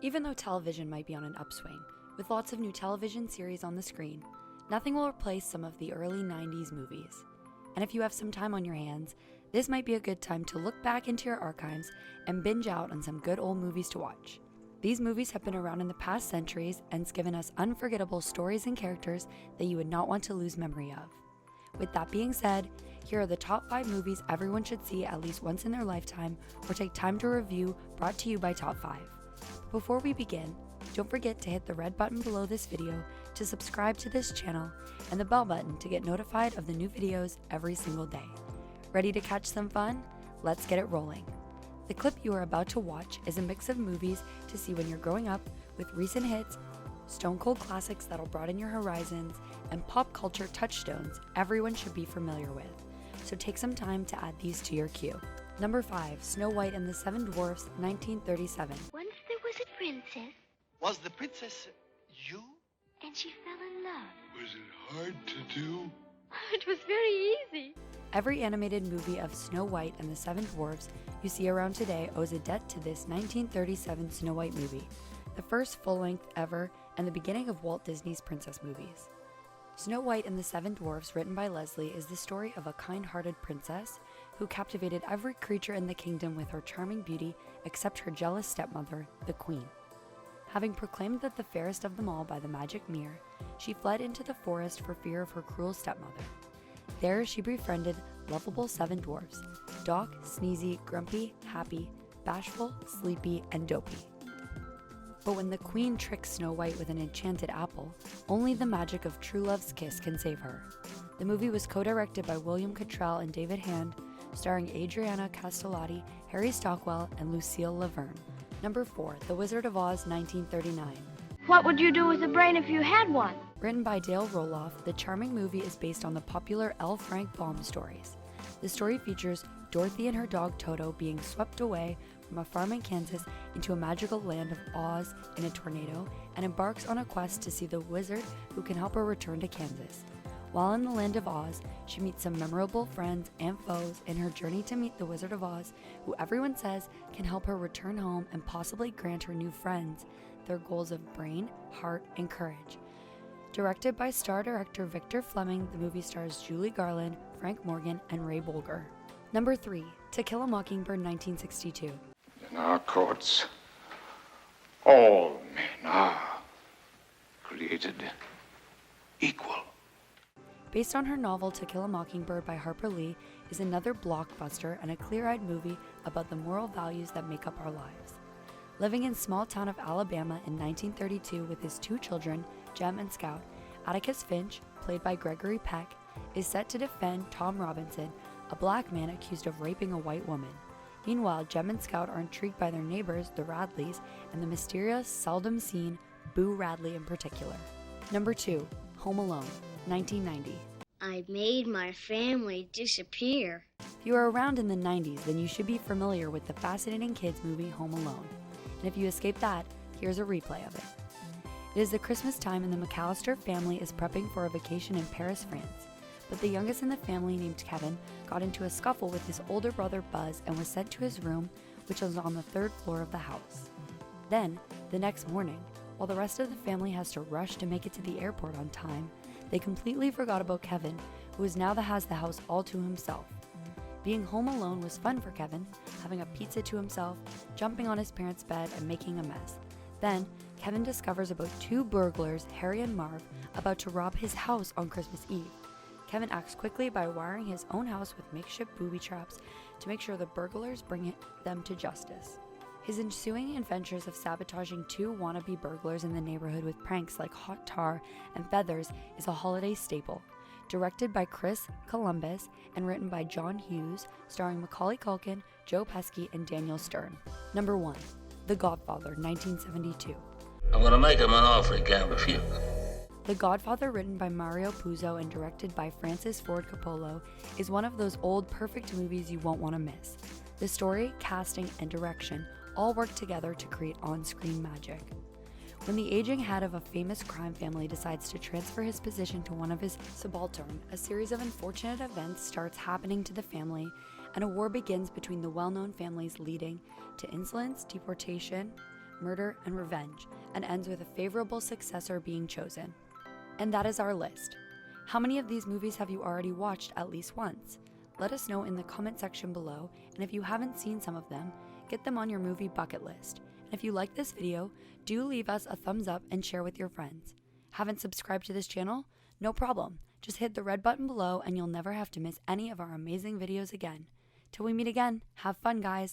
Even though television might be on an upswing, with lots of new television series on the screen, nothing will replace some of the early 90s movies. And if you have some time on your hands, this might be a good time to look back into your archives and binge out on some good old movies to watch. These movies have been around in the past centuries and given us unforgettable stories and characters that you would not want to lose memory of. With that being said, here are the top 5 movies everyone should see at least once in their lifetime or take time to review, brought to you by Top 5. But before we begin, don't forget to hit the red button below this video to subscribe to this channel and the bell button to get notified of the new videos every single day. Ready to catch some fun? Let's get it rolling. The clip you are about to watch is a mix of movies to see when you're growing up, with recent hits, stone cold classics that'll broaden your horizons, and pop culture touchstones everyone should be familiar with. So take some time to add these to your queue. Number 5, Snow White and the Seven Dwarfs, 1937. Once there was a princess. Was the princess you? And she fell in love. Was it hard to do? It was very easy. Every animated movie of Snow White and the Seven Dwarfs you see around today owes a debt to this 1937 Snow White movie, the first full-length ever and the beginning of Walt Disney's princess movies. Snow White and the Seven Dwarfs, written by Leslie, is the story of a kind-hearted princess who captivated every creature in the kingdom with her charming beauty except her jealous stepmother, the queen. Having proclaimed that the fairest of them all by the magic mirror, she fled into the forest for fear of her cruel stepmother. There she befriended lovable 7 dwarfs: Doc, Sneezy, Grumpy, Happy, Bashful, Sleepy, and Dopey. But when the queen tricks Snow White with an enchanted apple, only the magic of true love's kiss can save her. The movie was co-directed by William Cottrell and David Hand, starring Adriana Castellotti, Harry Stockwell, and Lucille Laverne. Number 4, The Wizard of Oz, 1939. What would you do with a brain if you had one? Written by Dale Roloff, the charming movie is based on the popular L. Frank Baum stories. The story features Dorothy and her dog Toto being swept away from a farm in Kansas into a magical land of Oz in a tornado, and embarks on a quest to see the wizard who can help her return to Kansas. While in the land of Oz, she meets some memorable friends and foes in her journey to meet the Wizard of Oz, who everyone says can help her return home and possibly grant her new friends their goals of brain, heart, and courage. Directed by star director Victor Fleming, the movie stars Julie Garland, Frank Morgan, and Ray Bolger. Number 3, To Kill a Mockingbird, 1962. In our courts, all men are created equal. Based on her novel To Kill a Mockingbird by Harper Lee, is another blockbuster and a clear-eyed movie about the moral values that make up our lives. Living in small town of Alabama in 1932 with his 2 children, Jem and Scout, Atticus Finch, played by Gregory Peck, is set to defend Tom Robinson, a black man accused of raping a white woman. Meanwhile, Jem and Scout are intrigued by their neighbors, the Radleys, and the mysterious, seldom-seen Boo Radley in particular. Number 2, Home Alone, 1990. I made my family disappear. If you were around in the 90s, then you should be familiar with the fascinating kids movie Home Alone. And if you escaped that, here's a replay of it. It is the Christmas time and the McAllister family is prepping for a vacation in Paris, France. But the youngest in the family, named Kevin, got into a scuffle with his older brother Buzz and was sent to his room, which was on the 3rd floor of the house. Then, the next morning, while the rest of the family has to rush to make it to the airport on time, they completely forgot about Kevin, who is now has the house all to himself. Being home alone was fun for Kevin, having a pizza to himself, jumping on his parents' bed, and making a mess. Then, Kevin discovers about 2 burglars, Harry and Marv, about to rob his house on Christmas Eve. Kevin acts quickly by wiring his own house with makeshift booby traps to make sure the burglars bring them to justice. His ensuing adventures of sabotaging 2 wannabe burglars in the neighborhood with pranks like hot tar and feathers is a holiday staple. Directed by Chris Columbus and written by John Hughes, starring Macaulay Culkin, Joe Pesci, and Daniel Stern. Number 1, The Godfather, 1972. I'm gonna make him an offer he can't refuse. The Godfather, written by Mario Puzo and directed by Francis Ford Coppola, is one of those old perfect movies you won't want to miss. The story, casting, and direction all work together to create on-screen magic. When the aging head of a famous crime family decides to transfer his position to one of his subalterns, a series of unfortunate events starts happening to the family, and a war begins between the well-known families, leading to insolence, deportation, murder, and revenge, and ends with a favorable successor being chosen. And that is our list. How many of these movies have you already watched at least once? Let us know in the comment section below, and if you haven't seen some of them, get them on your movie bucket list. And if you like this video, do leave us a thumbs up and share with your friends. Haven't subscribed to this channel? No problem. Just hit the red button below and you'll never have to miss any of our amazing videos again. Till we meet again, have fun, guys!